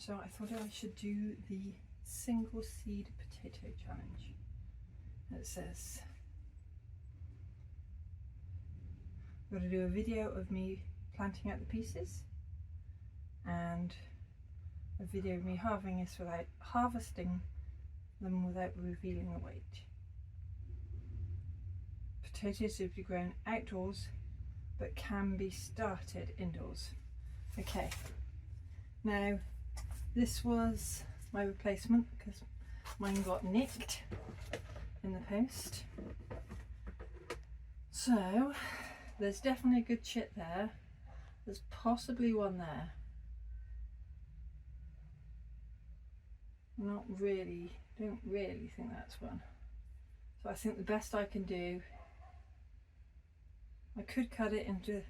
So I thought I should do the single seed potato challenge. It says I'm going to do a video of me planting out the pieces and a video of me harvesting them without revealing the weight. Potatoes should be grown outdoors but can be started indoors. Okay, now this was my replacement because mine got nicked in the post. So there's definitely a good chit there. There's possibly one there. Don't really think that's one. So I think the best I can do, I could cut it into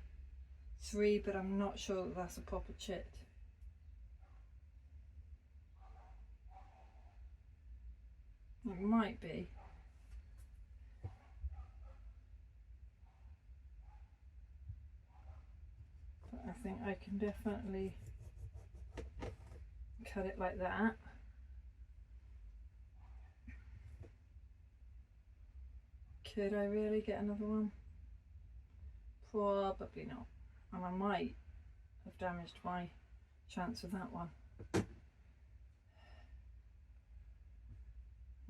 3, but I'm not sure that that's a proper chit. It might be. But I think I can definitely cut it like that. Could I really get another one? Probably not. And I might have damaged my chance of that one.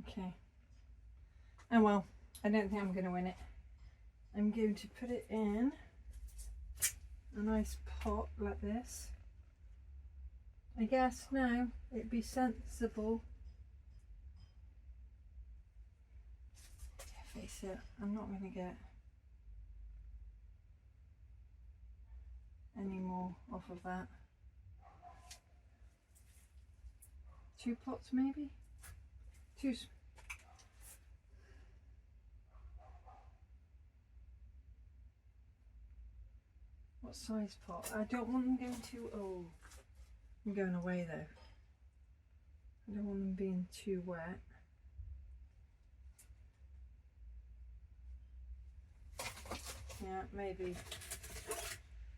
Okay. And well, I don't think I'm going to win it. I'm going to put it in a nice pot like this. I guess now it'd be sensible. Face it, I'm not going to get any more off of that. 2 pots maybe? 2. What size pot? I don't want them going too, oh, I'm going away though. I don't want them being too wet. Yeah, maybe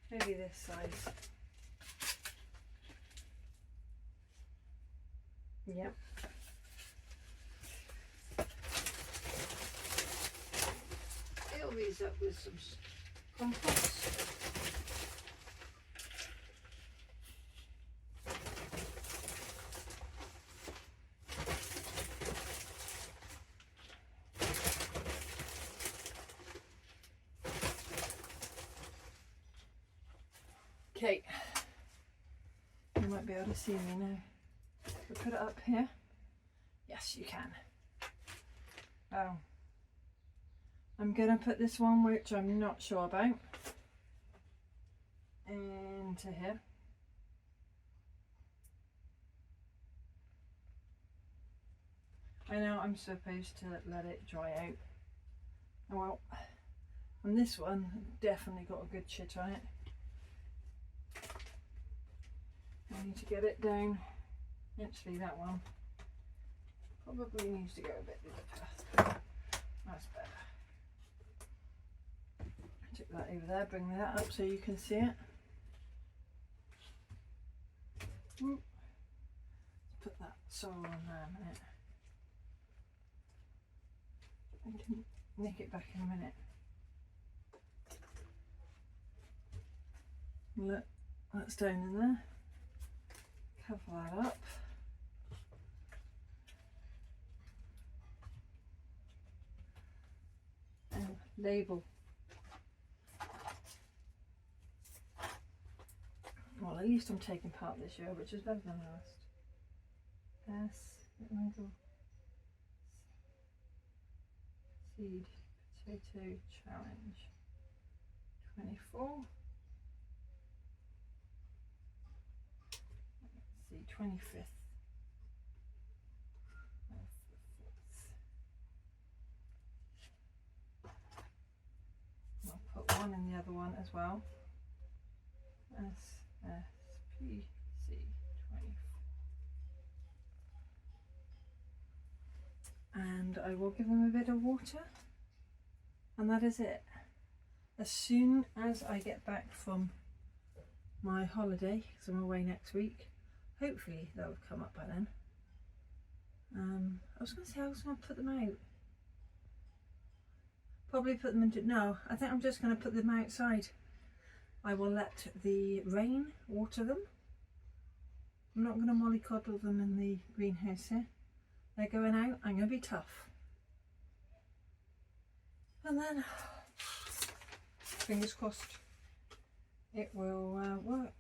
this size. Yep. Fill these up with some compost. Okay, you might be able to see me now. So put it up here. Yes, you can. Oh, I'm going to put this one, which I'm not sure about, into here. I know I'm supposed to let it dry out. Oh well, and this one definitely got a good chit on it. I need to get it down. Actually, that one probably needs to go a bit the other path. That's better. Stick that over there, bring that up so you can see it. Let's put that sorrel on there a minute. I can nick it back in a minute. Look, that's down in there. Cover that up. And label. Well, at least I'm taking part this year, which is better than last. Middle Seed Potato Challenge 24. Let's see, 25th of the 4th. I'll put one in the other one as well. SSPC 24. And I will give them a bit of water, and that is it. As soon as I get back from my holiday, because I'm away next week, Hopefully they'll have come up by then. I was going to say I was going to put them out. Probably put them into, no, I think I'm just going to put them outside. I will let the rain water them. I'm not going to mollycoddle them in the greenhouse here. They're going out, I'm going to be tough. And then, fingers crossed, it will work.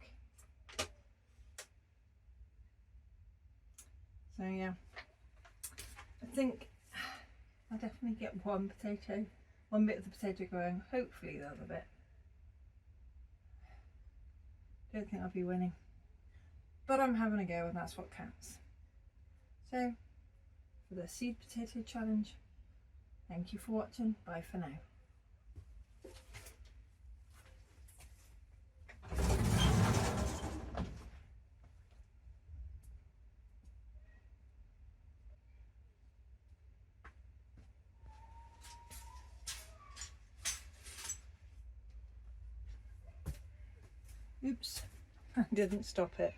So yeah, I think I'll definitely get one bit of the potato growing, hopefully the other bit. Don't think I'll be winning, but I'm having a go and that's what counts. So, for the seed potato challenge, thank you for watching, bye for now. Oops, I didn't stop it.